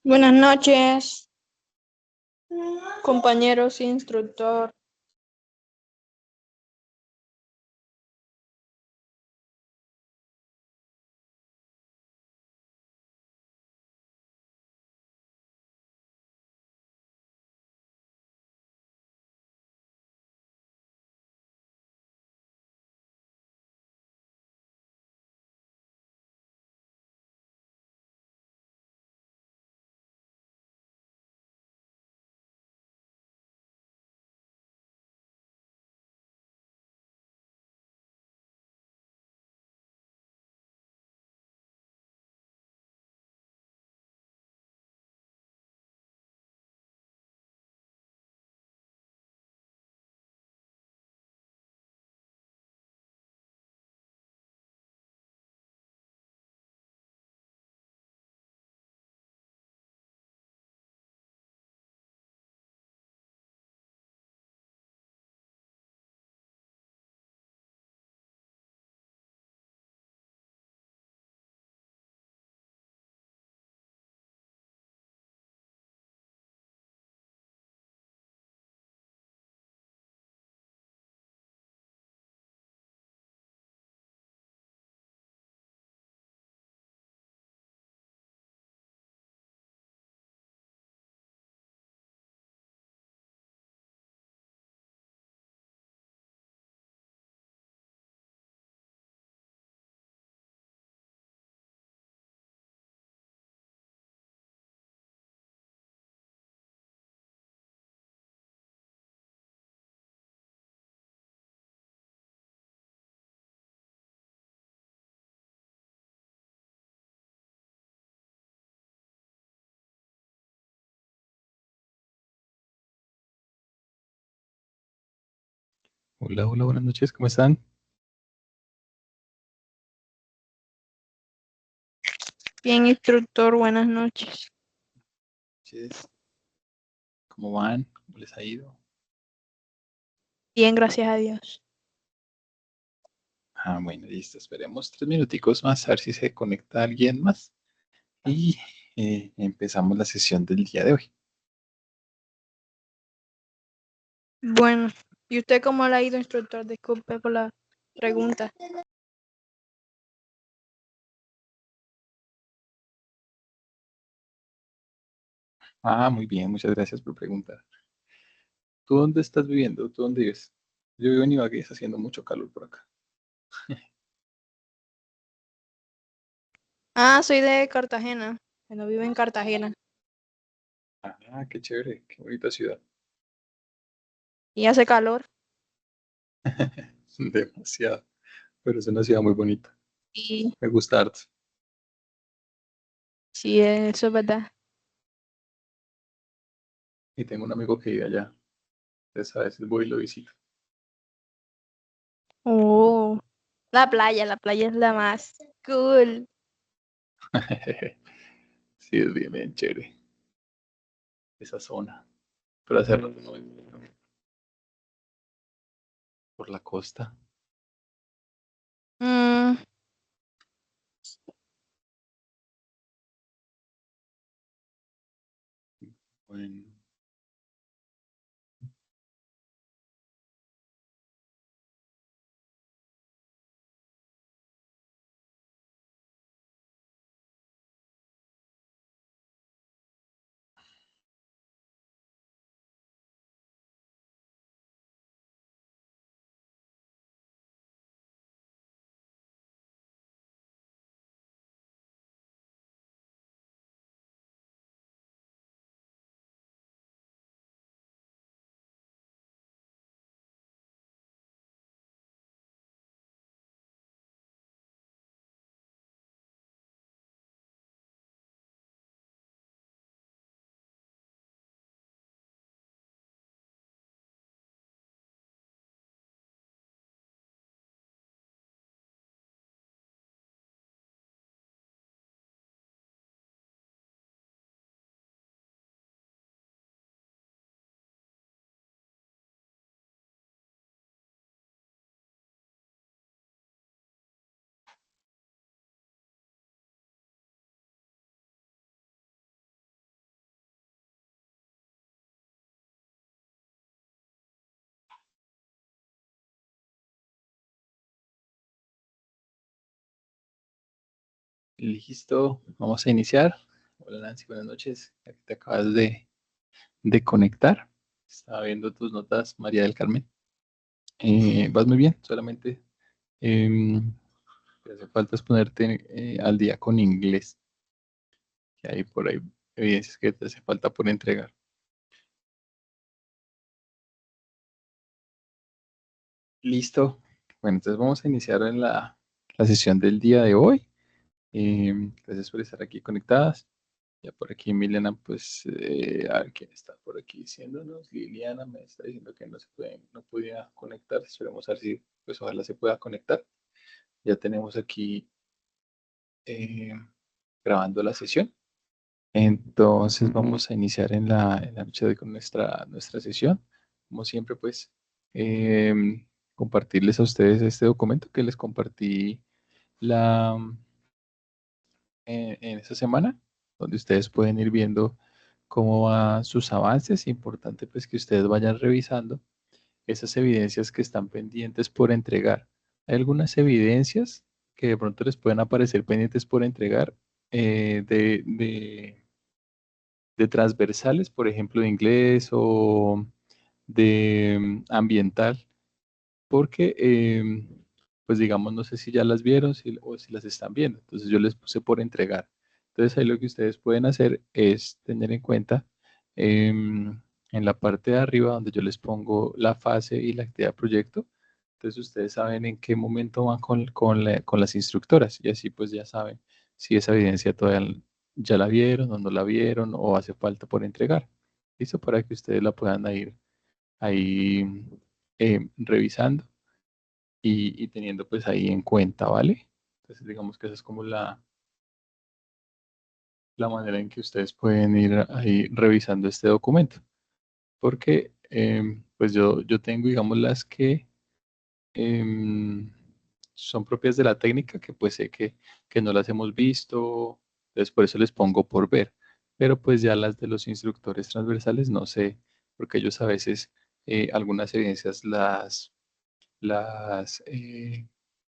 Buenas noches, compañeros, instructor. Hola, hola, buenas noches, ¿cómo están? Bien, instructor, buenas noches. Noches. ¿Cómo van? ¿Cómo les ha ido? Bien, gracias a Dios. Bueno, listo, esperemos 3 minuticos más, a ver si se conecta alguien más. Y empezamos la sesión del día de hoy. Bueno, ¿y usted cómo le ha ido, instructor? Disculpe por la pregunta. Muy bien, muchas gracias por preguntar. ¿Tú dónde estás viviendo? ¿Tú dónde vives? Yo vivo en Ibagué, está haciendo mucho calor por acá. Soy de Cartagena. No vivo en Cartagena. Qué chévere, qué bonita ciudad. Y hace calor. Demasiado, pero es una ciudad muy bonita. Y Me gusta harto. sí, eso es verdad. Y tengo un amigo que vive allá. Entonces a veces voy y lo visito. Oh, la playa es la más cool. Sí, es bien, bien chévere esa zona. Pero hace rato no voy por la costa. Mm, Bueno, Listo, vamos a iniciar. Hola Nancy, buenas noches. Aquí te acabas de conectar. Estaba viendo tus notas, María del Carmen. Vas muy bien, solamente lo que hace falta es ponerte al día con inglés. Que hay por ahí evidencias que te hace falta por entregar. Listo. Bueno, entonces vamos a iniciar en la sesión del día de hoy. Gracias por estar aquí conectadas. Ya por aquí Milena, pues, a ver quién está por aquí diciéndonos. Liliana me está diciendo que no podía conectar. Esperemos a ver si, pues, ojalá se pueda conectar. Ya tenemos aquí eh, grabando la sesión. Entonces vamos a iniciar en la noche de hoy con nuestra sesión. Como siempre, pues, compartirles a ustedes este documento que les compartí la, en esta semana, donde ustedes pueden ir viendo cómo van sus avances. Importante pues que ustedes vayan revisando esas evidencias que están pendientes por entregar. Hay algunas evidencias que de pronto les pueden aparecer pendientes por entregar de transversales, por ejemplo, de inglés o de ambiental, porque, pues digamos, no sé si ya las vieron o si las están viendo. Entonces yo les puse por entregar. Entonces ahí lo que ustedes pueden hacer es tener en cuenta en la parte de arriba donde yo les pongo la fase y la actividad de proyecto. Entonces ustedes saben en qué momento van con las instructoras y así pues ya saben si esa evidencia todavía ya la vieron o no la vieron o hace falta por entregar. Listo, para que ustedes la puedan ir ahí revisando y teniendo pues ahí en cuenta, ¿vale? Entonces digamos que esa es como la manera en que ustedes pueden ir ahí revisando este documento. Porque pues yo tengo, digamos, las que em, son propias de la técnica, que pues sé que no las hemos visto, entonces por eso les pongo por ver. Pero pues ya las de los instructores transversales no sé, porque ellos a veces algunas evidencias las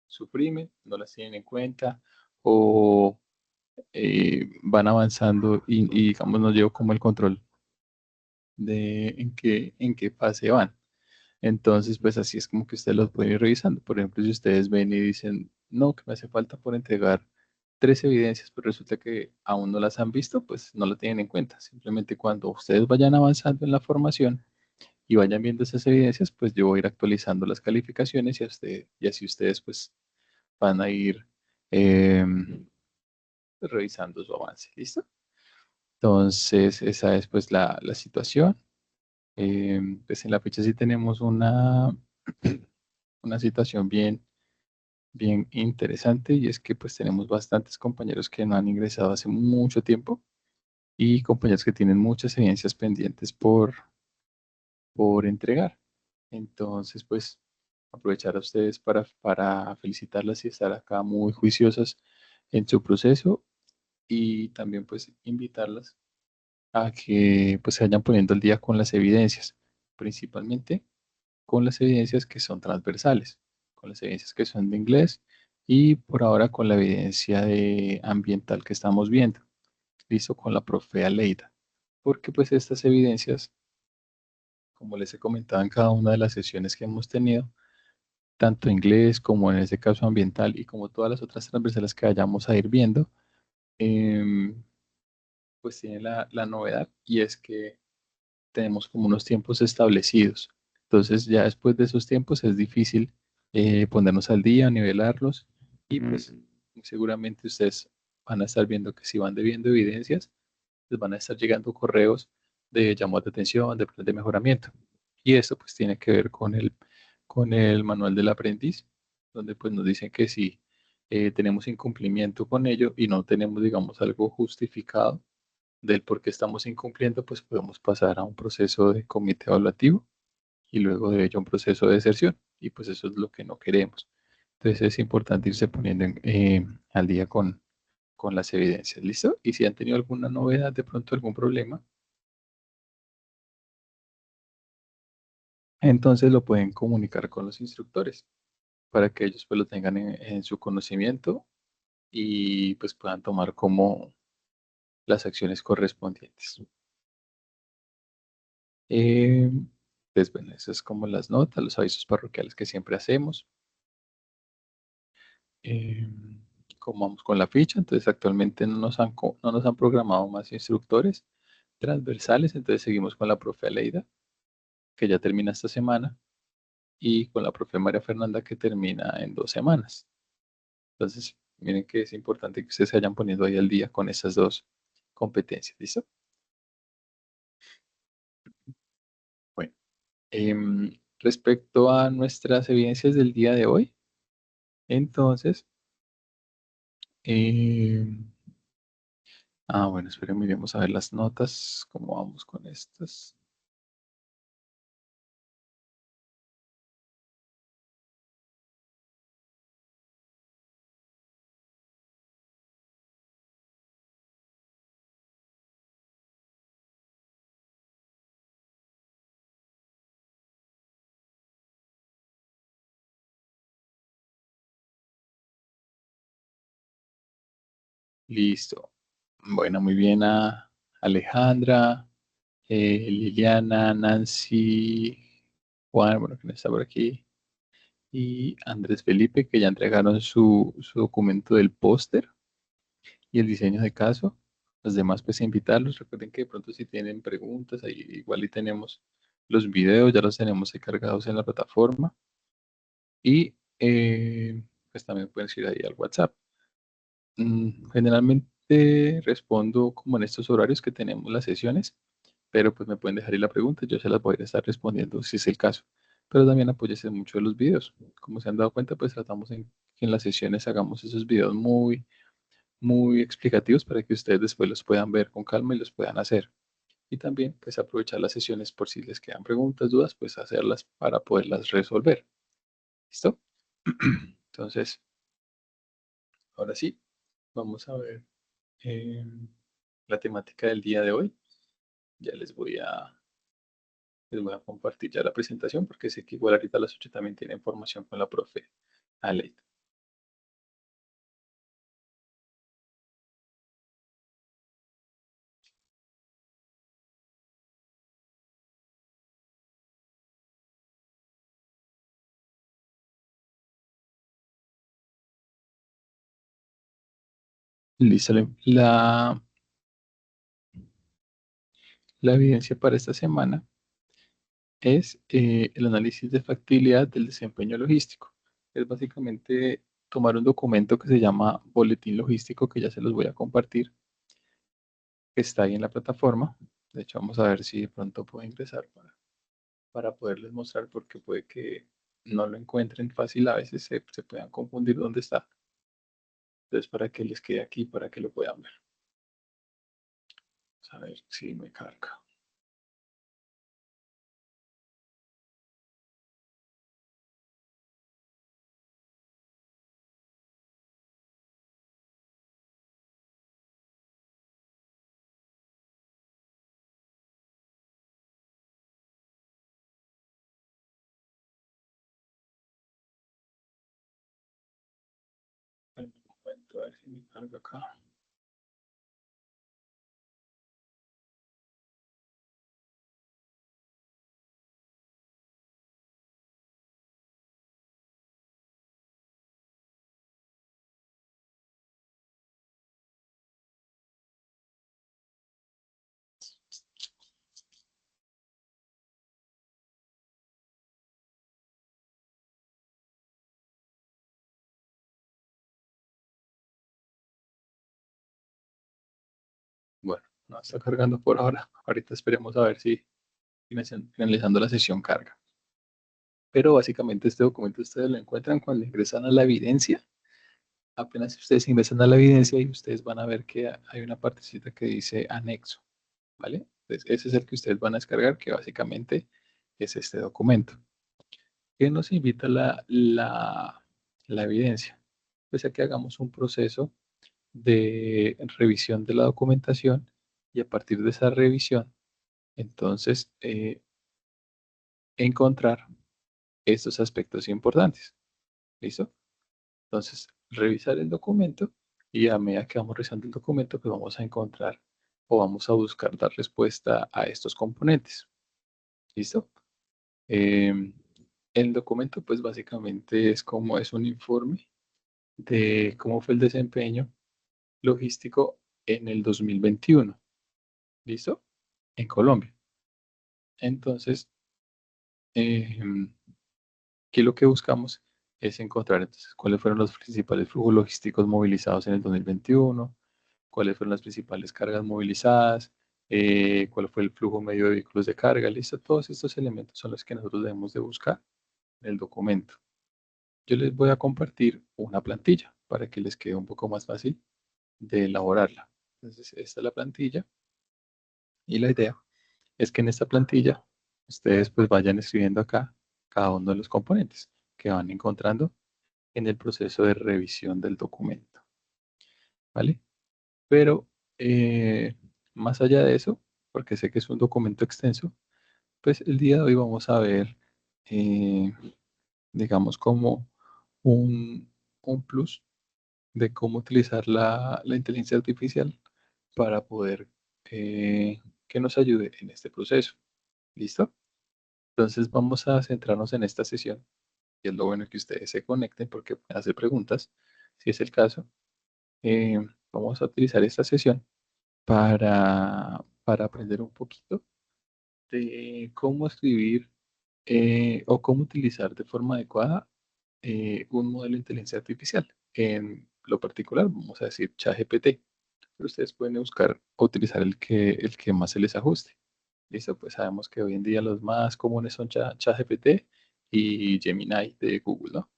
suprimen, no las tienen en cuenta o van avanzando y digamos no llevo como el control de en qué fase van. Entonces, pues así es como que ustedes los pueden ir revisando. Por ejemplo, si ustedes ven y dicen, no, que me hace falta por entregar tres evidencias, pero resulta que aún no las han visto, pues no lo tienen en cuenta. Simplemente cuando ustedes vayan avanzando en la formación y vayan viendo esas evidencias, pues yo voy a ir actualizando las calificaciones y así ustedes pues van a ir revisando su avance. ¿Listo? Entonces, esa es pues la situación. Pues en la fecha sí tenemos una situación bien interesante y es que pues tenemos bastantes compañeros que no han ingresado hace mucho tiempo y compañeros que tienen muchas evidencias pendientes por entregar. Entonces, pues aprovechar a ustedes para felicitarlas y estar acá muy juiciosas en su proceso y también pues invitarlas a que pues se vayan poniendo al día con las evidencias, principalmente con las evidencias que son transversales, con las evidencias que son de inglés y por ahora con la evidencia de ambiental que estamos viendo, listo con la profe Aleida, porque pues estas evidencias, como les he comentado en cada una de las sesiones que hemos tenido, tanto inglés como en este caso ambiental y como todas las otras transversales que vayamos a ir viendo, em, pues tiene la novedad y es que tenemos como unos tiempos establecidos. Entonces ya después de esos tiempos es difícil ponernos al día, nivelarlos y pues seguramente ustedes van a estar viendo que si van debiendo evidencias, les van a estar llegando correos de llamadas de atención, de plan de mejoramiento. Y esto pues tiene que ver con el manual del aprendiz, donde pues nos dicen que si tenemos incumplimiento con ello y no tenemos, digamos, algo justificado, del por qué estamos incumpliendo, pues podemos pasar a un proceso de comité evaluativo y luego de ello un proceso de deserción. Y pues eso es lo que no queremos. Entonces es importante irse poniendo al día con las evidencias. ¿Listo? Y si han tenido alguna novedad, de pronto algún problema, entonces lo pueden comunicar con los instructores para que ellos pues lo tengan en su conocimiento y pues puedan tomar como las acciones correspondientes. Eh, pues bueno, eso es como las notas, los avisos parroquiales que siempre hacemos. Eh, como vamos con la ficha, entonces actualmente no nos han programado más instructores transversales, entonces seguimos con la profe Aleida, que ya termina esta semana, y con la profe María Fernanda, que termina en 2 semanas. Entonces, miren que es importante que ustedes se vayan poniendo ahí al día con esas dos competencias, ¿listo? Bueno, respecto a nuestras evidencias del día de hoy, entonces, em, bueno, esperen, miremos a ver las notas, cómo vamos con estas. Listo. Bueno, muy bien a Alejandra, Liliana, Nancy, Juan, bueno, que no está por aquí, y Andrés Felipe, que ya entregaron su documento del póster y el diseño de caso. Los demás, pues invitarlos. Recuerden que de pronto si tienen preguntas, ahí igual y tenemos los videos, ya los tenemos ahí cargados en la plataforma. Y pues también pueden ir ahí al WhatsApp. Generalmente respondo como en estos horarios que tenemos las sesiones, pero pues me pueden dejar ahí la pregunta, yo se las voy a estar respondiendo si es el caso. Pero también apóyese mucho de los videos. Como se han dado cuenta, pues tratamos que en las sesiones hagamos esos videos muy explicativos para que ustedes después los puedan ver con calma y los puedan hacer. Y también pues aprovechar las sesiones por si les quedan preguntas, dudas, pues hacerlas para poderlas resolver. ¿Listo? Entonces, ahora sí, vamos a ver eh, la temática del día de hoy. Ya les voy a compartir ya la presentación porque sé que igual ahorita a las 8 también tiene información con la profe Aleid. Listo. La evidencia para esta semana es el análisis de factibilidad del desempeño logístico. Es básicamente tomar un documento que se llama Boletín Logístico, que ya se los voy a compartir, que está ahí en la plataforma. De hecho, vamos a ver si de pronto puedo ingresar para poderles mostrar, porque puede que no lo encuentren fácil, a veces se puedan confundir dónde está. Entonces, para que les quede aquí, para que lo puedan ver. Vamos a ver si me carga. Un momento, a ver si me carga acá. Bueno, no está cargando por ahora. Ahorita esperemos a ver si finalizando la sesión carga. Pero básicamente este documento ustedes lo encuentran cuando ingresan a la evidencia. Apenas ustedes ingresan a la evidencia y ustedes van a ver que hay una partecita que dice anexo, ¿vale? Entonces, ese es el que ustedes van a descargar, que básicamente es este documento. ¿Qué nos invita la evidencia? Pues a que hagamos un proceso de revisión de la documentación y a partir de esa revisión, entonces, encontrar estos aspectos importantes. ¿Listo? Entonces, revisar el documento y a medida que vamos revisando el documento, pues vamos a encontrar o vamos a buscar dar respuesta a estos componentes. ¿Listo? Em, el documento, pues básicamente es un informe de cómo fue el desempeño logístico en el 2021. ¿Listo? En Colombia. Entonces, em, aquí lo que buscamos es encontrar entonces cuáles fueron los principales flujos logísticos movilizados en el 2021, cuáles fueron las principales cargas movilizadas, cuál fue el flujo medio de vehículos de carga, listo. Todos estos elementos son los que nosotros debemos de buscar en el documento. Yo les voy a compartir una plantilla para que les quede un poco más fácil de elaborarla. Entonces, esta es la plantilla y la idea es que en esta plantilla ustedes pues vayan escribiendo acá cada uno de los componentes que van encontrando en el proceso de revisión del documento, ¿vale? Pero más allá de eso, porque sé que es un documento extenso, pues el día de hoy vamos a ver, eh, digamos, como un, un plus de cómo utilizar la inteligencia artificial para poder que nos ayude en este proceso. ¿Listo? Entonces vamos a centrarnos en esta sesión y es lo bueno que ustedes se conecten porque pueden hacer preguntas, si es el caso. Eh, Vamos a utilizar esta sesión para aprender un poquito de cómo escribir o cómo utilizar de forma adecuada un modelo de inteligencia artificial. En lo particular, vamos a decir ChatGPT, pero ustedes pueden buscar o utilizar el que más se les ajuste. Listo, pues sabemos que hoy en día los más comunes son ChatGPT y Gemini de Google, ¿no?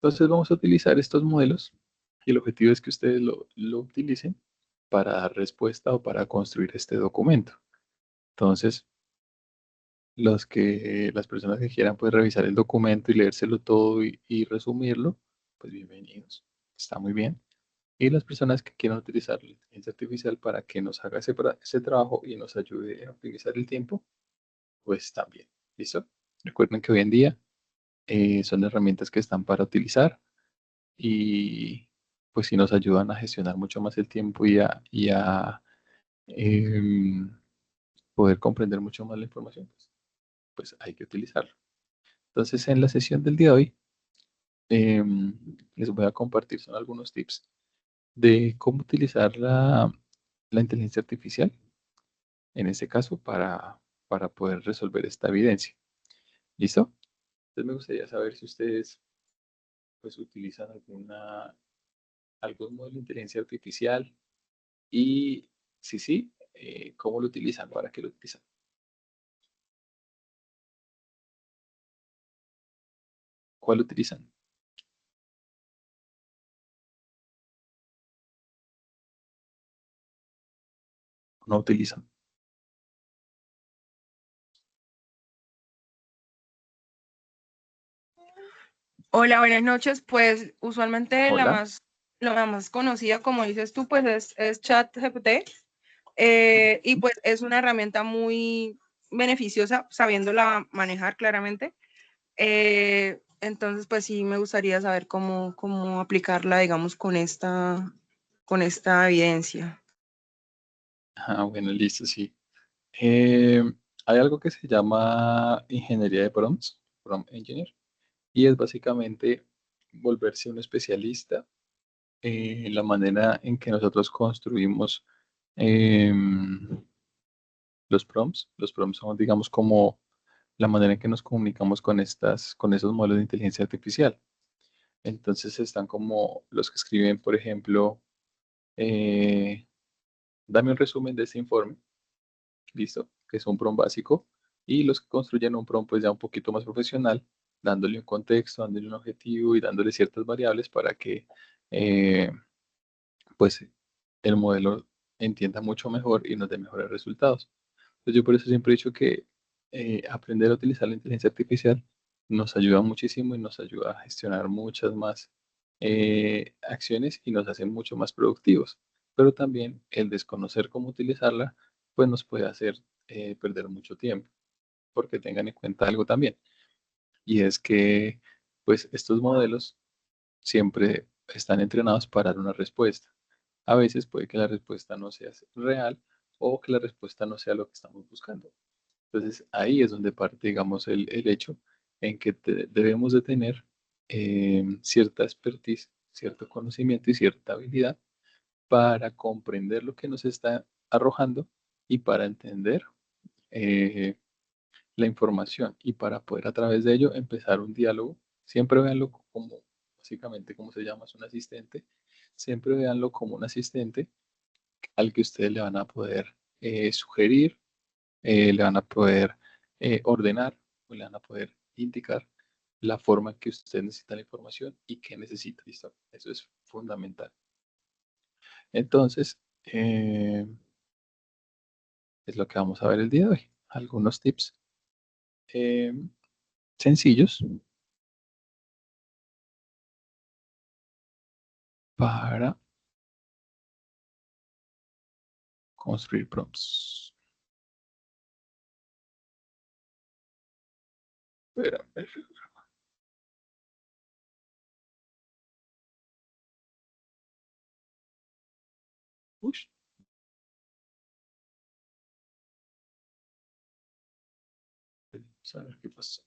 Entonces vamos a utilizar estos modelos y el objetivo es que ustedes lo utilicen para dar respuesta o para construir este documento. Entonces, las personas que quieran pues revisar el documento y leérselo todo y resumirlo, pues bienvenidos. Está muy bien. Y las personas que quieran utilizar la inteligencia artificial para que nos haga ese trabajo y nos ayude a optimizar el tiempo, pues también. ¿Listo? Recuerden que hoy en día son herramientas que están para utilizar y pues si nos ayudan a gestionar mucho más el tiempo y a em, poder comprender mucho más la información, pues hay que utilizarlo. Entonces, en la sesión del día de hoy, les voy a compartir son algunos tips de cómo utilizar la inteligencia artificial, en este caso, para poder resolver esta evidencia. ¿Listo? Entonces, me gustaría saber si ustedes pues, utilizan algún modelo de inteligencia artificial y si sí, ¿cómo lo utilizan? ¿Para qué lo utilizan? ¿Cuál utilizan? ¿No utilizan? Hola, buenas noches. Pues usualmente Hola. la más conocida, como dices tú, pues es ChatGPT. Y pues es una herramienta muy beneficiosa sabiéndola manejar claramente. Entonces, pues sí me gustaría saber cómo aplicarla, digamos, con esta evidencia. Ah, bueno, listo, sí. Eh, Hay algo que se llama ingeniería de prompts, prompt engineer, y es básicamente volverse un especialista en la manera en que nosotros construimos los prompts. Los prompts son, digamos, como la manera en que nos comunicamos con esos modelos de inteligencia artificial. Entonces están como los que escriben, por ejemplo, eh, dame un resumen de este informe, listo, que es un prompt básico, y los que construyen un prompt pues ya un poquito más profesional, dándole un contexto, dándole un objetivo y dándole ciertas variables para que eh, pues el modelo entienda mucho mejor y nos dé mejores resultados. Entonces yo por eso siempre he dicho que aprender a utilizar la inteligencia artificial nos ayuda muchísimo y nos ayuda a gestionar muchas más acciones y nos hace mucho más productivos. Pero también el desconocer cómo utilizarla, pues nos puede hacer perder mucho tiempo, porque tengan en cuenta algo también, y es que pues estos modelos siempre están entrenados para dar una respuesta. A veces puede que la respuesta no sea real o que la respuesta no sea lo que estamos buscando. Entonces ahí es donde parte, digamos, el hecho en que debemos de tener cierta expertise, cierto conocimiento y cierta habilidad para comprender lo que nos está arrojando y para entender eh, la información y para poder a través de ello empezar un diálogo. Siempre véanlo como, básicamente, como se llama, es un asistente. Siempre véanlo como un asistente al que ustedes le van a poder sugerir, le van a poder ordenar o le van a poder indicar la forma en que usted necesita la información y qué necesita. ¿Listo? Eso es fundamental. Entonces, es lo que vamos a ver el día de hoy. Algunos tips eh, sencillos para construir prompts. Espérame. Uy, vamos a ver qué pasó.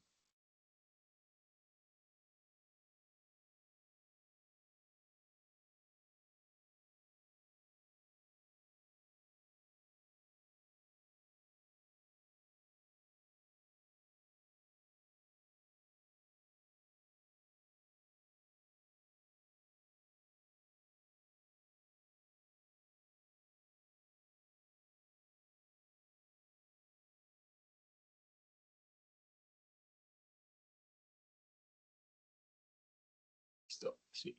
Listo, sí.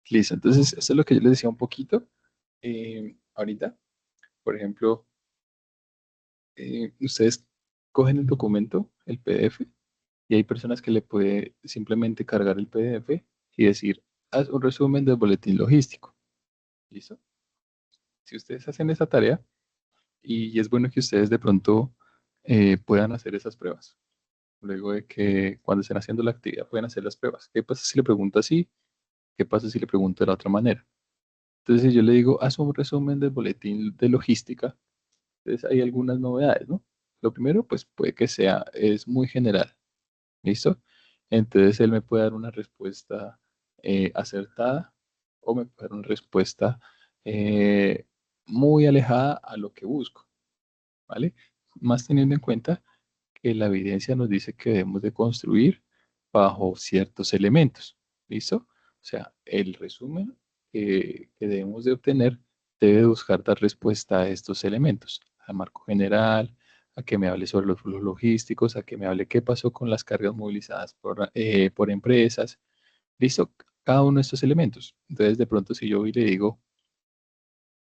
Listo, entonces esto es lo que yo les decía un poquito ahorita. Por ejemplo, ustedes cogen el documento, el PDF, y hay personas que le puede simplemente cargar el PDF y decir, haz un resumen del boletín logístico. ¿Listo? Si ustedes hacen esa tarea, y es bueno que ustedes de pronto puedan hacer esas pruebas. Luego de que cuando estén haciendo la actividad pueden hacer las pruebas. ¿Qué pasa si le pregunto así? ¿Qué pasa si le pregunto de la otra manera? Entonces, si yo le digo, haz un resumen del boletín de logística, entonces hay algunas novedades, ¿no? Lo primero, pues puede que sea, es muy general, ¿listo? Entonces, él me puede dar una respuesta acertada o me puede dar una respuesta eh, muy alejada a lo que busco, ¿vale? Más teniendo en cuenta que la evidencia nos dice que debemos de construir bajo ciertos elementos. ¿Listo? O sea, el resumen que debemos de obtener debe buscar dar respuesta a estos elementos, al marco general, a que me hable sobre los flujos logísticos, a que me hable qué pasó con las cargas movilizadas por empresas. ¿Listo? Cada uno de estos elementos. Entonces, de pronto, si yo hoy le digo,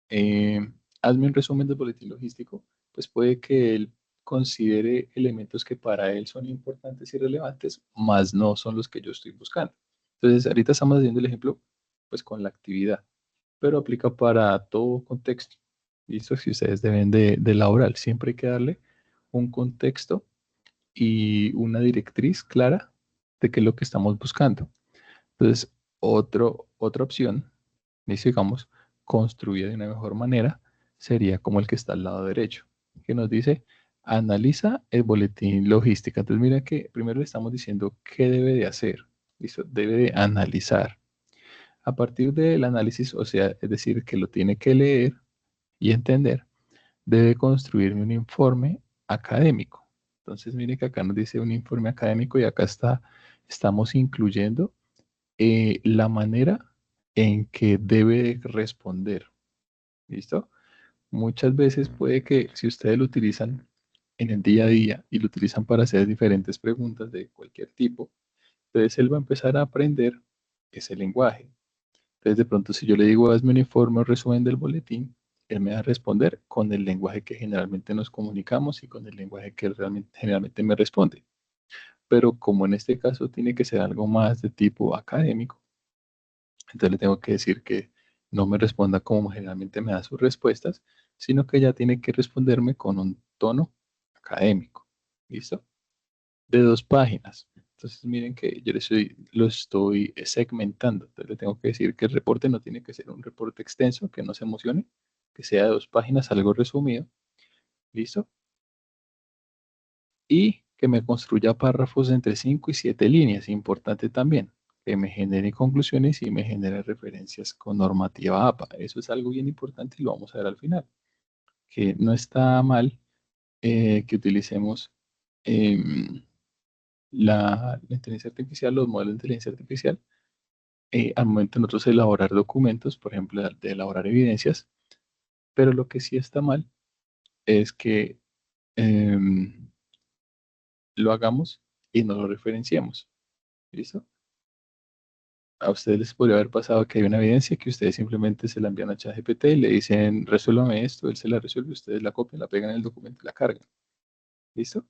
eh, hazme un resumen del boletín logístico, pues puede que él considere elementos que para él son importantes y relevantes, más no son los que yo estoy buscando. Entonces, ahorita estamos haciendo el ejemplo, pues con la actividad, pero aplica para todo contexto. ¿Listo? Si ustedes deben de laboral, siempre hay que darle un contexto y una directriz clara de qué es lo que estamos buscando. Entonces, otra opción, digamos, construida de una mejor manera, sería como el que está al lado derecho, que nos dice, analiza el boletín logística. Entonces, mira que primero le estamos diciendo qué debe de hacer. ¿Listo? Debe de analizar. A partir del análisis, o sea, es decir, que lo tiene que leer y entender, debe construirme un informe académico. Entonces, mire que acá nos dice un informe académico y acá estamos incluyendo la manera en que debe responder. ¿Listo? Muchas veces puede que si ustedes lo utilizan en el día a día y lo utilizan para hacer diferentes preguntas de cualquier tipo, entonces él va a empezar a aprender ese lenguaje. Entonces de pronto si yo le digo hazme un informe o resumen del boletín, él me va a responder con el lenguaje que generalmente nos comunicamos y con el lenguaje que él generalmente me responde. Pero como en este caso tiene que ser algo más de tipo académico, entonces le tengo que decir que no me responda como generalmente me da sus respuestas, sino que ya tiene que responderme con un tono académico. ¿Listo? De 2 páginas. Entonces miren que yo lo estoy segmentando. Entonces le tengo que decir que el reporte no tiene que ser un reporte extenso, que no se emocione, que sea de 2 páginas, algo resumido. ¿Listo? Y que me construya párrafos de entre 5 y 7 líneas. Importante también. Que me genere conclusiones y me genere referencias con normativa APA. Eso es algo bien importante y lo vamos a ver al final. Que no está mal que utilicemos la inteligencia artificial, los modelos de inteligencia artificial, al momento de nosotros elaborar documentos, por ejemplo, de elaborar evidencias, pero lo que sí está mal es que em, lo hagamos y no lo referenciemos. ¿Listo? A ustedes les podría haber pasado que hay una evidencia que ustedes simplemente se la envían a ChatGPT y le dicen, resuélvame esto, él se la resuelve, ustedes la copian, la pegan en el documento y la cargan. ¿Listo?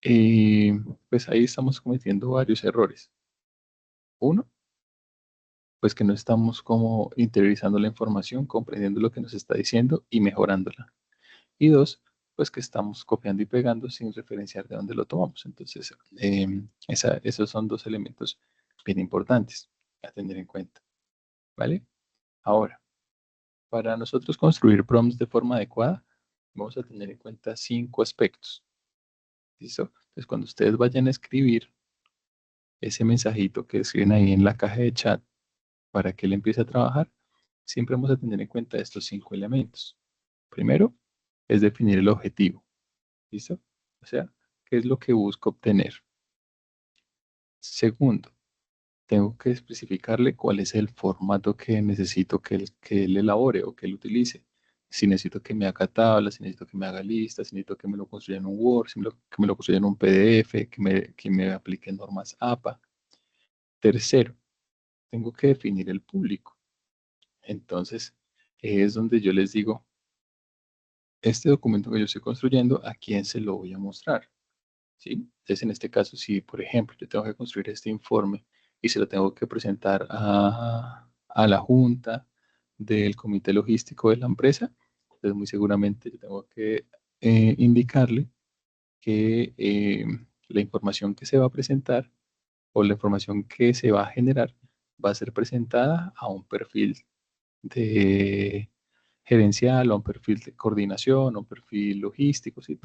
Y pues ahí estamos cometiendo varios errores. Uno, pues que no estamos como interiorizando la información, comprendiendo lo que nos está diciendo y mejorándola. Y dos, pues que estamos copiando y pegando sin referenciar de dónde lo tomamos. Entonces, esos son 2 elementos bien importantes a tener en cuenta. ¿Vale? Ahora, para nosotros construir prompts de forma adecuada, vamos a tener en cuenta 5 aspectos. ¿Listo? Entonces, cuando ustedes vayan a escribir ese mensajito que escriben ahí en la caja de chat para que él empiece a trabajar, siempre vamos a tener en cuenta estos 5 elementos. Primero, es definir el objetivo. ¿Listo? O sea, ¿qué es lo que busco obtener? Segundo, tengo que especificarle cuál es el formato que necesito que él elabore o que él utilice. Si necesito que me haga tablas, si necesito que me haga listas, si necesito que me lo construya en un Word, que me lo construya en un PDF, que me aplique normas APA. Tercero, tengo que definir el público. Entonces, es donde yo les digo, este documento que yo estoy construyendo, ¿a quién se lo voy a mostrar? ¿Sí? Entonces, en este caso, si por ejemplo yo tengo que construir este informe y se lo tengo que presentar a la junta del comité logístico de la empresa, entonces muy seguramente yo tengo que indicarle que la información que se va a presentar o la información que se va a generar va a ser presentada a un perfil de gerencial, a un perfil de coordinación, a un perfil logístico, ¿sí?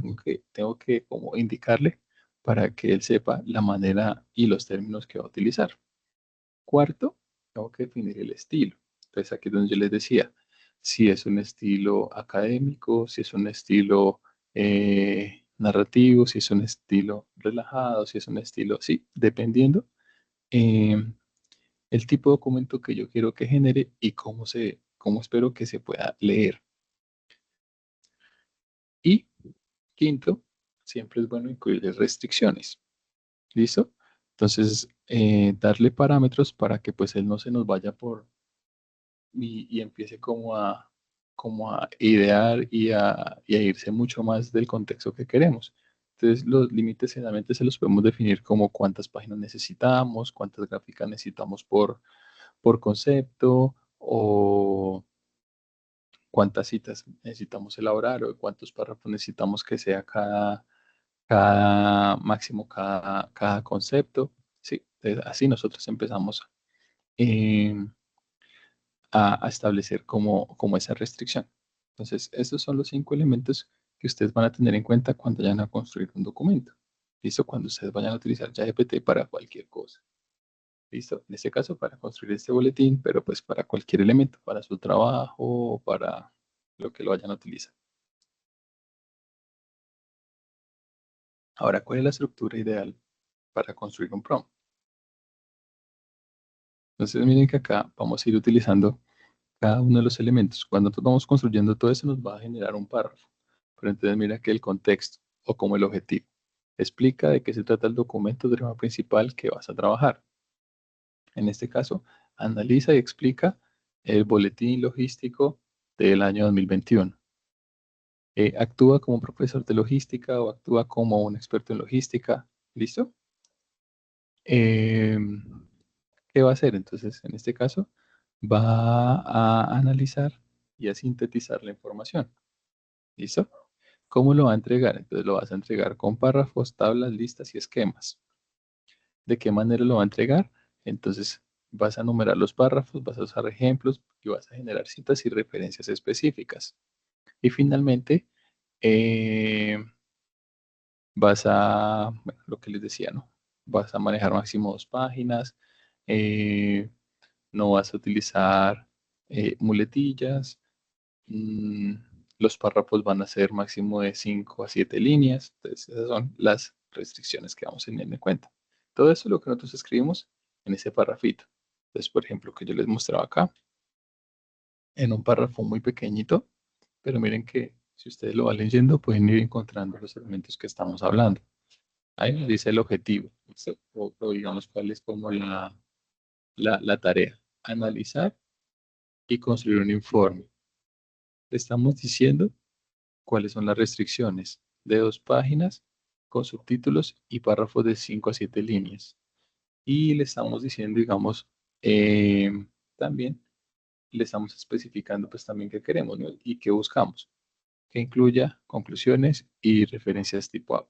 Tengo que como indicarle para que él sepa la manera y los términos que va a utilizar. Cuarto, tengo que definir el estilo. Entonces aquí es donde yo les decía, si es un estilo académico, si es un estilo narrativo, si es un estilo relajado, si es un estilo, sí, dependiendo eh, el tipo de documento que yo quiero que genere y cómo espero que se pueda leer. Y quinto, siempre es bueno incluir restricciones. ¿Listo? Entonces, darle parámetros para que pues él no se nos vaya y empiece como a idear y a irse mucho más del contexto que queremos. Entonces, los límites generalmente se los podemos definir como cuántas páginas necesitamos, cuántas gráficas necesitamos por concepto o cuántas citas necesitamos elaborar o cuántos párrafos necesitamos que sea cada concepto. Sí, entonces así nosotros empezamos eh, a establecer como esa restricción. Entonces, estos son los 5 elementos que ustedes van a tener en cuenta cuando vayan a construir un documento. ¿Listo? Cuando ustedes vayan a utilizar ChatGPT para cualquier cosa. ¿Listo? En este caso, para construir este boletín, pero pues para cualquier elemento, para su trabajo, para lo que lo vayan a utilizar. Ahora, ¿cuál es la estructura ideal para construir un prompt? Entonces, miren que acá vamos a ir utilizando cada uno de los elementos. Cuando nosotros vamos construyendo todo eso, nos va a generar un párrafo. Pero entonces, mira que el contexto o como el objetivo explica de qué se trata el documento de tema principal que vas a trabajar. En este caso, analiza y explica el boletín logístico del año 2021. Actúa como profesor de logística o actúa como un experto en logística. ¿Listo? ¿Qué va a hacer? Entonces, en este caso, va a analizar y a sintetizar la información. ¿Listo? ¿Cómo lo va a entregar? Entonces lo vas a entregar con párrafos, tablas, listas y esquemas. ¿De qué manera lo va a entregar? Entonces vas a numerar los párrafos, vas a usar ejemplos y vas a generar citas y referencias específicas. Y finalmente, eh, bueno, lo que les decía, ¿no? Vas a manejar máximo 2 páginas, eh, no vas a utilizar muletillas, mm, los párrafos van a ser máximo de 5 a 7 líneas, entonces esas son las restricciones que vamos a tener en cuenta. Todo eso es lo que nosotros escribimos en ese párrafito. Entonces, por ejemplo, que yo les mostraba acá, en un párrafo muy pequeñito, pero miren que si ustedes lo van leyendo, pueden ir encontrando los elementos que estamos hablando. Ahí nos dice el objetivo, ¿listo? O digamos cuál es como la tarea. Analizar y construir un informe. Le estamos diciendo cuáles son las restricciones de 2 páginas con subtítulos y párrafos de 5 a 7 líneas. Y le estamos diciendo, digamos, también le estamos especificando pues también qué queremos, ¿no? Y qué buscamos, que incluya conclusiones y referencias tipo app.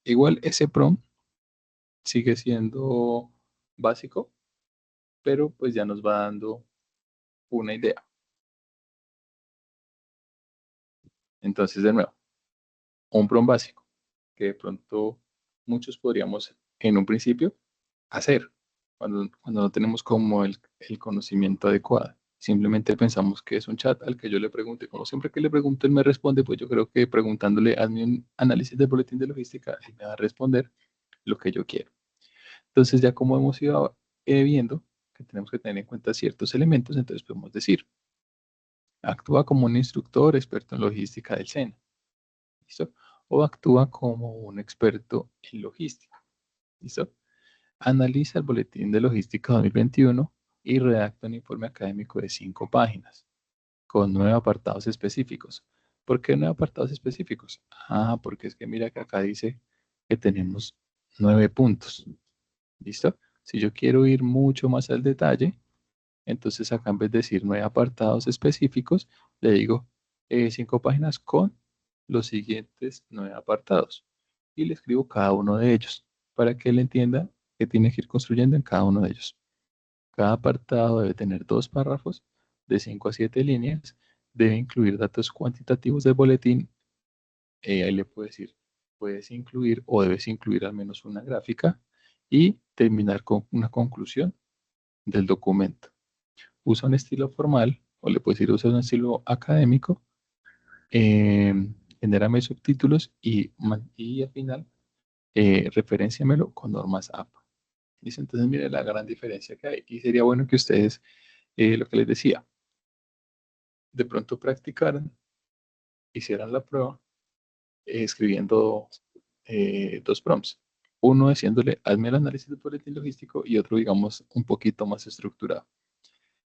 Igual ese prompt sigue siendo básico, pero pues ya nos va dando una idea. Entonces, de nuevo, un prompt básico que de pronto muchos podríamos en un principio hacer cuando no tenemos como el conocimiento adecuado. Simplemente pensamos que es un chat al que yo le pregunte. Como siempre que le pregunto, él me responde, pues yo creo que preguntándole, hazme un análisis del boletín de logística, él me va a responder lo que yo quiero. Entonces, ya como hemos ido viendo que tenemos que tener en cuenta ciertos elementos, entonces podemos decir, actúa como un instructor experto en logística del SENA. ¿Listo? O actúa como un experto en logística. ¿Listo? Analiza el boletín de logística 2021 y redacta un informe académico de 5 páginas con 9 apartados específicos. ¿Por qué 9 apartados específicos? Ah, porque es que mira que acá dice que tenemos 9 puntos. ¿Listo? Si yo quiero ir mucho más al detalle, entonces acá en vez de decir 9 apartados específicos, le digo 5 páginas con los siguientes 9 apartados. Y le escribo cada uno de ellos para que él entienda que tiene que ir construyendo en cada uno de ellos. Cada apartado debe tener 2 párrafos de 5 a 7 líneas, debe incluir datos cuantitativos del boletín. Ahí le puedo decir, puedes incluir o debes incluir al menos una gráfica y terminar con una conclusión del documento. Usa un estilo formal o le puedes decir usa un estilo académico, genérame subtítulos y al final referénciamelo con normas APA. ¿Listo? Entonces mire la gran diferencia que hay y sería bueno que ustedes, lo que les decía, de pronto practicaran, hicieran la prueba escribiendo 2 prompts. Uno diciéndole, hazme el análisis del boletín logístico y otro, digamos, un poquito más estructurado.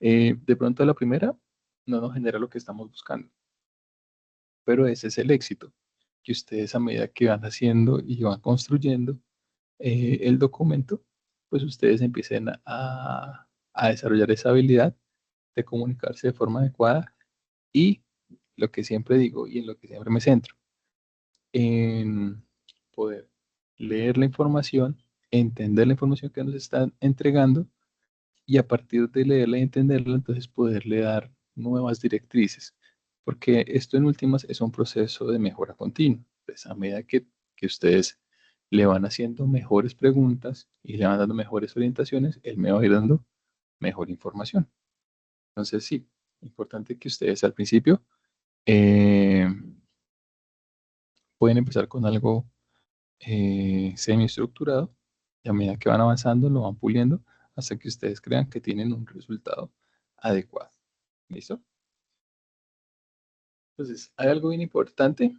De pronto la primera no nos genera lo que estamos buscando, pero ese es el éxito, que ustedes a medida que van haciendo y van construyendo el documento, pues ustedes empiecen a desarrollar esa habilidad de comunicarse de forma adecuada y lo que siempre digo y en lo que siempre me centro, en poder leer la información, entender la información que nos están entregando y a partir de leerla y entenderla, entonces poderle dar nuevas directrices, porque esto en últimas es un proceso de mejora continua. Pues a medida que ustedes le van haciendo mejores preguntas y le van dando mejores orientaciones, él me va a ir dando mejor información. Entonces sí, importante que ustedes al principio eh, pueden empezar con algo semi-estructurado y a medida que van avanzando lo van puliendo hasta que ustedes crean que tienen un resultado adecuado. ¿Listo? Entonces, hay algo bien importante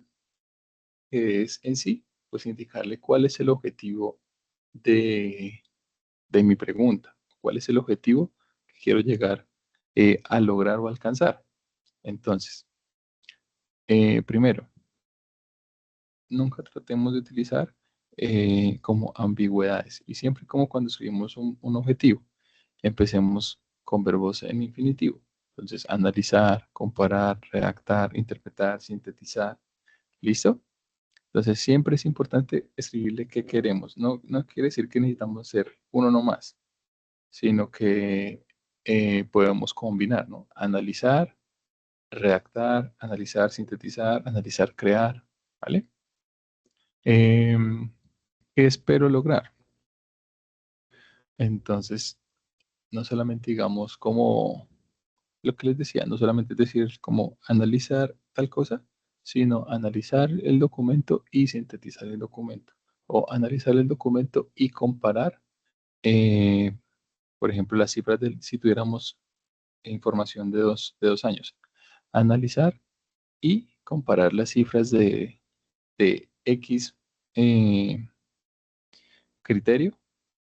que es en sí, pues indicarle cuál es el objetivo de, de mi pregunta, cuál es el objetivo que quiero llegar a lograr o alcanzar. Entonces, primero, nunca tratemos de utilizar como ambigüedades y siempre como cuando escribimos un objetivo, empecemos con verbos en infinitivo. Entonces, analizar, comparar, redactar, interpretar, sintetizar. ¿Listo? Entonces, siempre es importante escribirle qué queremos. No, no quiere decir que necesitamos ser uno nomás, sino que podemos combinar, ¿no? Analizar, redactar, analizar, sintetizar, analizar, crear, ¿vale? ¿Qué espero lograr? Entonces, no solamente digamos como lo que les decía, no solamente es decir como analizar tal cosa, sino analizar el documento y sintetizar el documento. O analizar el documento y comparar, eh, por ejemplo, las cifras si tuviéramos información de dos años. Analizar y comparar las cifras de X eh, criterio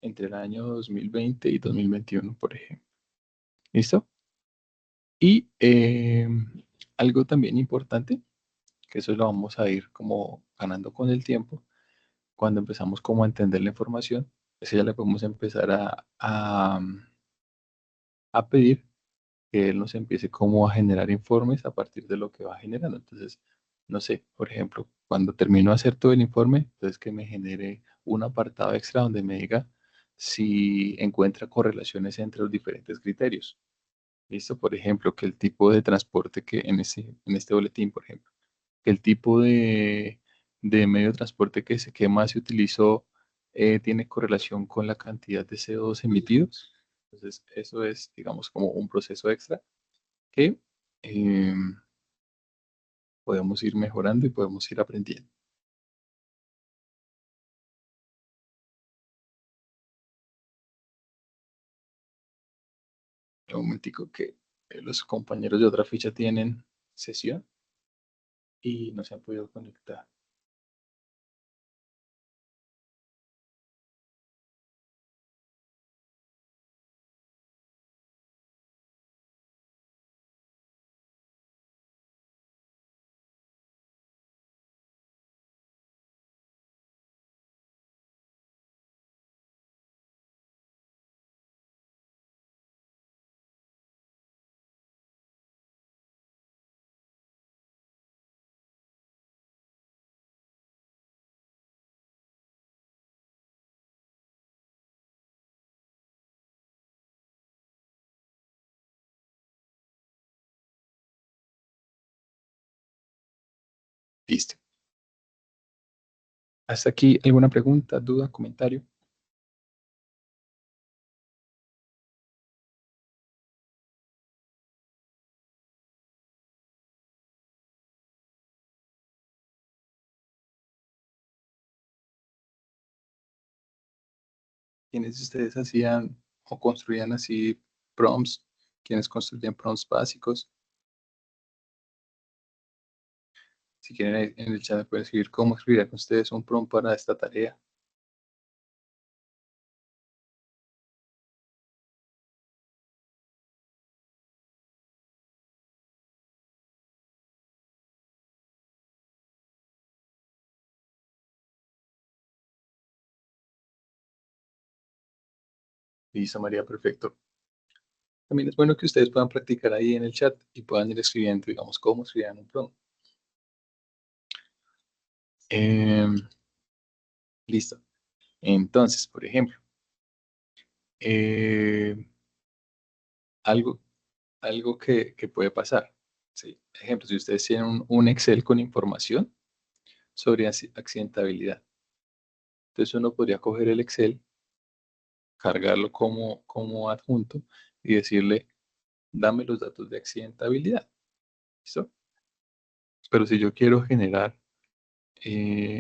entre el año 2020 y 2021, por ejemplo. ¿Listo? Y algo también importante, que eso lo vamos a ir como ganando con el tiempo, cuando empezamos como a entender la información, pues ya le podemos empezar a pedir que él nos empiece como a generar informes a partir de lo que va generando. Entonces, no sé, por ejemplo, cuando termino de hacer todo el informe, entonces que me genere un apartado extra donde me diga si encuentra correlaciones entre los diferentes criterios. ¿Listo? Por ejemplo, que el tipo de transporte que en este boletín, por ejemplo, que el tipo de medio de transporte que más se utilizó tiene correlación con la cantidad de CO2 emitidos. Entonces, eso es, digamos, como un proceso extra que eh, podemos ir mejorando y podemos ir aprendiendo. Un momentico que los compañeros de otra ficha tienen sesión y no se han podido conectar. Listo. ¿Hasta aquí alguna pregunta, duda, comentario? ¿Quiénes de ustedes hacían o construían así prompts? ¿Quiénes construían prompts básicos? Si quieren en el chat me pueden escribir cómo escribirían ustedes un prompt para esta tarea. Listo, María, perfecto. También es bueno que ustedes puedan practicar ahí en el chat y puedan ir escribiendo, digamos, cómo escribían un prompt. Listo. Entonces, por ejemplo, eh, algo, algo que puede pasar. Sí. Ejemplo, si ustedes tienen un Excel con información sobre accidentabilidad, entonces uno podría coger el Excel, cargarlo como adjunto y decirle, dame los datos de accidentabilidad. ¿Listo? Pero si yo quiero generar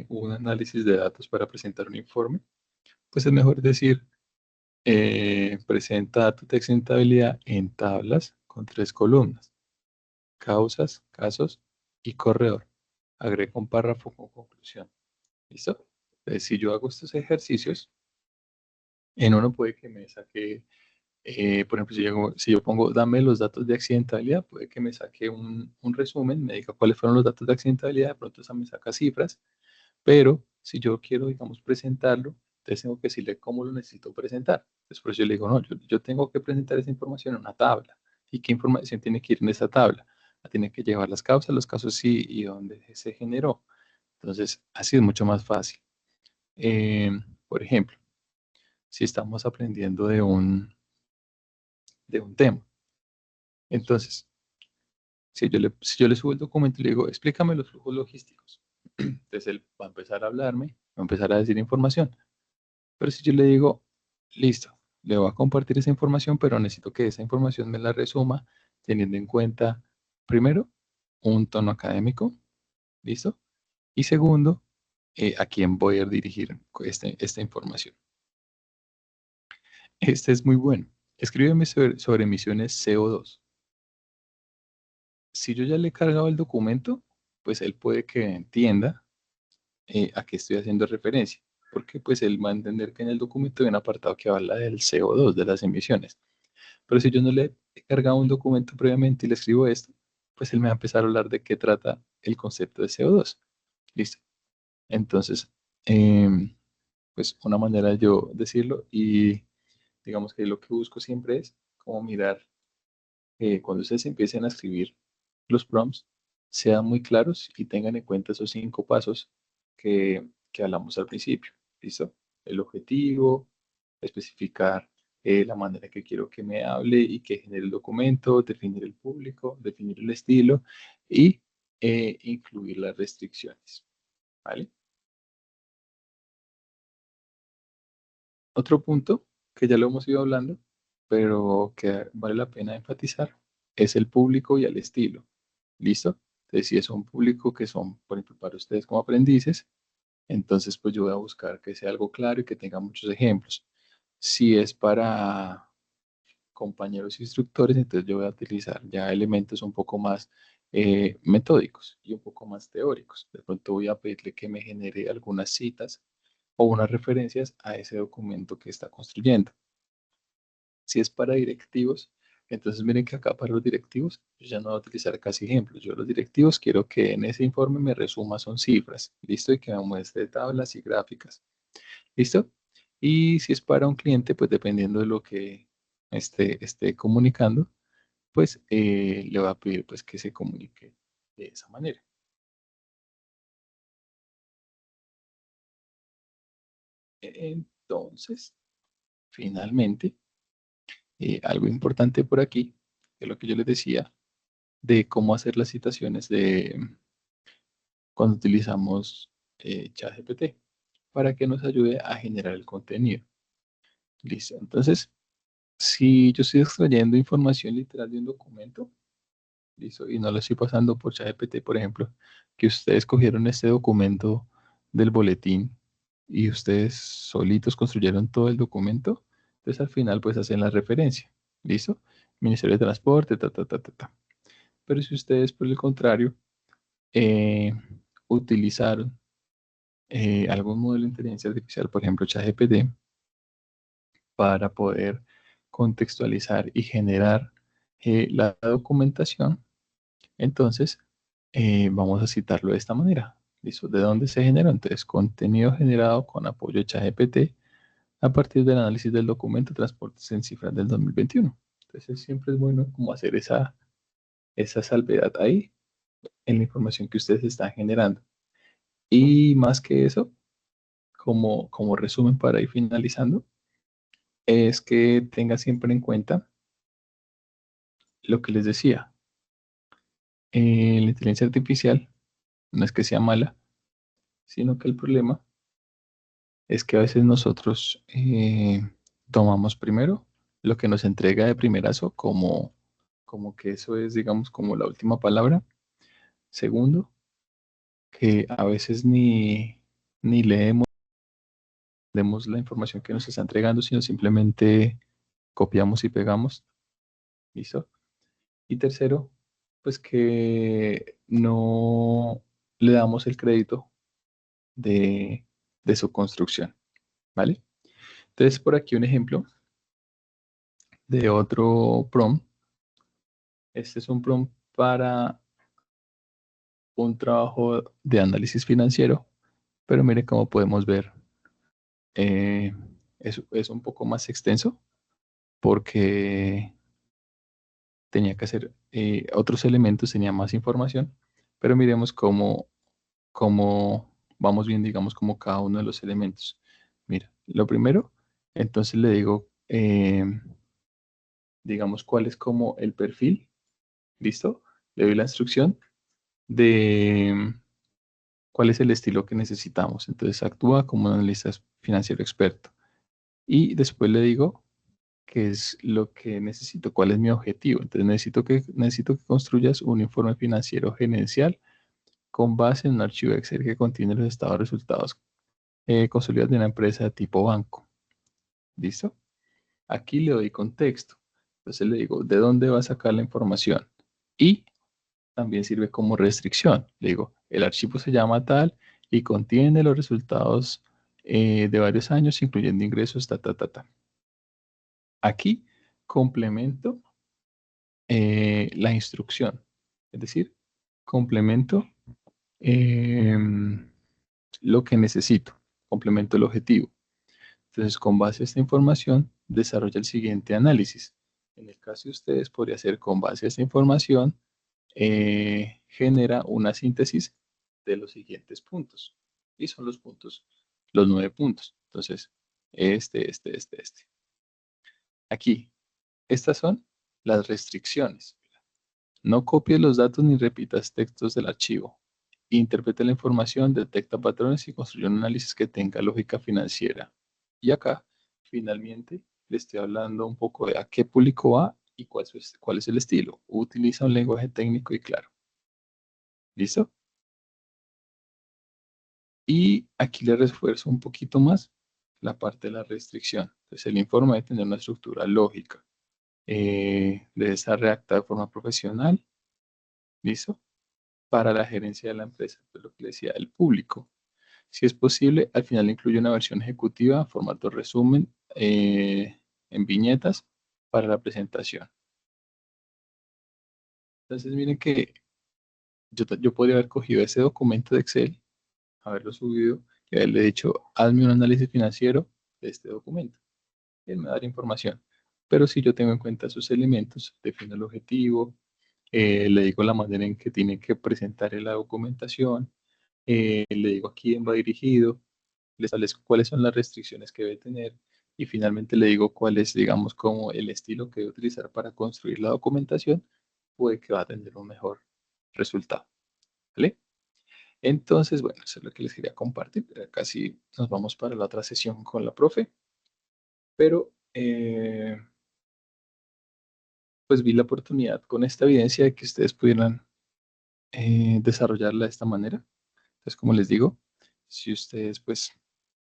un análisis de datos para presentar un informe, pues es mejor decir, presenta datos de accidentabilidad en tablas con 3 columnas, causas, casos y corredor. Agrega un párrafo con conclusión. ¿Listo? Entonces, si yo hago estos ejercicios, en uno puede que me saque, por ejemplo, si yo pongo, dame los datos de accidentabilidad, puede que me saque un resumen, me diga cuáles fueron los datos de accidentabilidad, de pronto esa me saca cifras, pero si yo quiero, digamos, presentarlo, entonces tengo que decirle cómo lo necesito presentar. Después yo le digo, no, yo tengo que presentar esa información en una tabla. ¿Y qué información tiene que ir en esta tabla? Tiene que llevar las causas, los casos sí y dónde se generó. Entonces, así es mucho más fácil. Por ejemplo, si estamos aprendiendo de un tema, entonces, si yo le subo el documento y le digo, explícame los flujos logísticos, entonces él va a empezar a hablarme, va a empezar a decir información. Pero si yo le digo, listo, le voy a compartir esa información, pero necesito que esa información me la resuma teniendo en cuenta, primero, un tono académico, ¿listo? Y segundo, a quién voy a dirigir esta información. Este es muy bueno. Escríbeme sobre emisiones CO2. Si yo ya le he cargado el documento, pues él puede que entienda a qué estoy haciendo referencia, porque pues él va a entender que en el documento hay un apartado que habla del CO2, de las emisiones. Pero si yo no le he cargado un documento previamente y le escribo esto, pues él me va a empezar a hablar de qué trata el concepto de CO2. Listo. Entonces, pues una manera de yo decirlo y digamos que lo que busco siempre es como mirar cuando ustedes empiecen a escribir los prompts, sean muy claros y tengan en cuenta esos 5 pasos que hablamos al principio. ¿Listo? El objetivo, especificar la manera que quiero que me hable y que genere el documento, definir el público, definir el estilo y incluir las restricciones. ¿Vale? Otro punto que ya lo hemos ido hablando, pero que vale la pena enfatizar, es el público y el estilo. ¿Listo? Entonces, si es un público que son, por ejemplo, para ustedes como aprendices, entonces pues yo voy a buscar que sea algo claro y que tenga muchos ejemplos. Si es para compañeros instructores, entonces yo voy a utilizar ya elementos un poco más metódicos y un poco más teóricos. De pronto voy a pedirle que me genere algunas citas o unas referencias a ese documento que está construyendo. Si es para directivos, entonces miren que acá para los directivos yo ya no voy a utilizar casi ejemplos. Yo los directivos quiero que en ese informe me resuma son cifras, ¿listo? Y que me muestre tablas y gráficas, ¿listo? Y si es para un cliente, pues dependiendo de lo que esté comunicando, pues le voy a pedir pues que se comunique de esa manera. Entonces, finalmente, algo importante por aquí, que es lo que yo les decía, de cómo hacer las citaciones de cuando utilizamos ChatGPT para que nos ayude a generar el contenido. Listo. Entonces, si yo estoy extrayendo información literal de un documento, listo, y no lo estoy pasando por ChatGPT, por ejemplo, que ustedes cogieron este documento del boletín y ustedes solitos construyeron todo el documento, entonces al final pues hacen la referencia. ¿Listo? Ministerio de Transporte, ta, ta, ta, ta, ta. Pero si ustedes, por el contrario, eh, utilizaron algún modelo de inteligencia artificial, por ejemplo, ChatGPT, para poder contextualizar y generar la documentación, entonces vamos a citarlo de esta manera. ¿Listo? ¿De dónde se generó? Entonces, contenido generado con apoyo de ChatGPT a partir del análisis del documento Transportes en Cifras del 2021. Entonces, siempre es bueno como hacer esa salvedad ahí en la información que ustedes están generando. Y más que eso, como resumen para ir finalizando, es que tenga siempre en cuenta lo que les decía. La inteligencia artificial no es que sea mala, sino que el problema es que a veces nosotros tomamos primero lo que nos entrega de primerazo como que eso es, digamos, como la última palabra. Segundo, que a veces ni leemos la información que nos está entregando, sino simplemente copiamos y pegamos. ¿Listo? Y tercero, pues que no le damos el crédito de, de su construcción, ¿vale? Entonces, por aquí un ejemplo de otro prompt. Este es un prompt para un trabajo de análisis financiero, pero mire cómo podemos ver, eh, es un poco más extenso porque tenía que hacer otros elementos, tenía más información, pero miremos cómo vamos bien, digamos, como cada uno de los elementos. Mira, lo primero, entonces le digo, digamos, cuál es como el perfil, ¿listo? Le doy la instrucción de cuál es el estilo que necesitamos. Entonces actúa como un analista financiero experto. Y después le digo qué es lo que necesito, cuál es mi objetivo. Entonces necesito que construyas un informe financiero gerencial con base en un archivo Excel que contiene los estados de resultados consolidados de una empresa de tipo banco. ¿Listo? Aquí le doy contexto. Entonces le digo, ¿de dónde va a sacar la información? Y también sirve como restricción. Le digo, el archivo se llama tal y contiene los resultados de varios años, incluyendo ingresos, ta, ta, ta, ta. Aquí complemento la instrucción, es decir, complemento lo que necesito, complemento el objetivo. Entonces, con base a esta información, desarrolla el siguiente análisis. En el caso de ustedes, podría ser con base a esta información, genera una síntesis de los siguientes puntos. Y son los puntos, los 9 puntos. Entonces, este. Aquí, estas son las restricciones. No copies los datos ni repitas textos del archivo. Interpreta la información, detecta patrones y construye un análisis que tenga lógica financiera. Y acá, finalmente, le estoy hablando un poco de a qué público va y cuál es el estilo. Utiliza un lenguaje técnico y claro. ¿Listo? Y aquí le refuerzo un poquito más la parte de la restricción. Entonces, el informe debe tener una estructura lógica. Debe estar redactado de forma profesional. ¿Listo? Para la gerencia de la empresa, pues lo que le decía, el público. Si es posible, al final incluye una versión ejecutiva, formato resumen, en viñetas para la presentación. Entonces, miren que yo podría haber cogido ese documento de Excel, haberlo subido y haberle dicho, hazme un análisis financiero de este documento. Y él me daría información. Pero si yo tengo en cuenta sus elementos, defino el objetivo, le digo la manera en que tiene que presentar la documentación, le digo a quién va dirigido, le establezco cuáles son las restricciones que debe tener y finalmente le digo cuál es, digamos, como el estilo que debe utilizar para construir la documentación, puede que va a tener un mejor resultado. ¿Vale? Entonces, bueno, eso es lo que les quería compartir. Casi nos vamos para la otra sesión con la profe, pero pues vi la oportunidad con esta evidencia de que ustedes pudieran desarrollarla de esta manera. Entonces, como les digo, si ustedes pues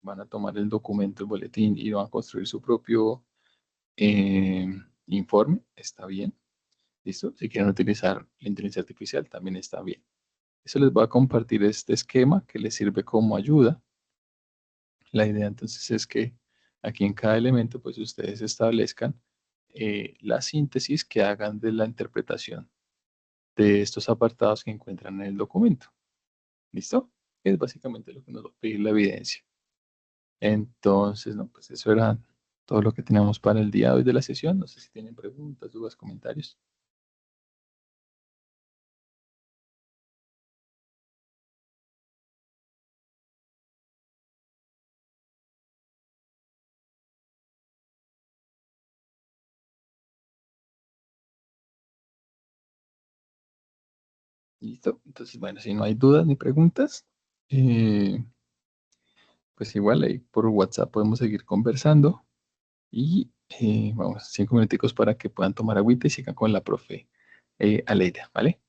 van a tomar el documento, el boletín y van a construir su propio eh, informe, está bien. ¿Listo? Si quieren utilizar la inteligencia artificial, también está bien. Eso les va a compartir este esquema que les sirve como ayuda. La idea entonces es que aquí en cada elemento pues ustedes establezcan la síntesis que hagan de la interpretación de estos apartados que encuentran en el documento. ¿Listo? Es básicamente lo que nos va a pedir la evidencia. Entonces, no, pues eso era todo lo que teníamos para el día de hoy de la sesión. No sé si tienen preguntas, dudas, comentarios. Listo. Entonces, bueno, si no hay dudas ni preguntas, eh, pues igual ahí por WhatsApp podemos seguir conversando. Y vamos, 5 minuticos para que puedan tomar agüita y sigan con la profe Aleida, ¿vale?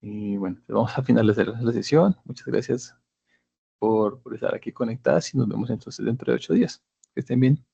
Y bueno, pues vamos a finalizar la sesión. Muchas gracias por estar aquí conectadas y nos vemos entonces dentro de 8 días. Que estén bien.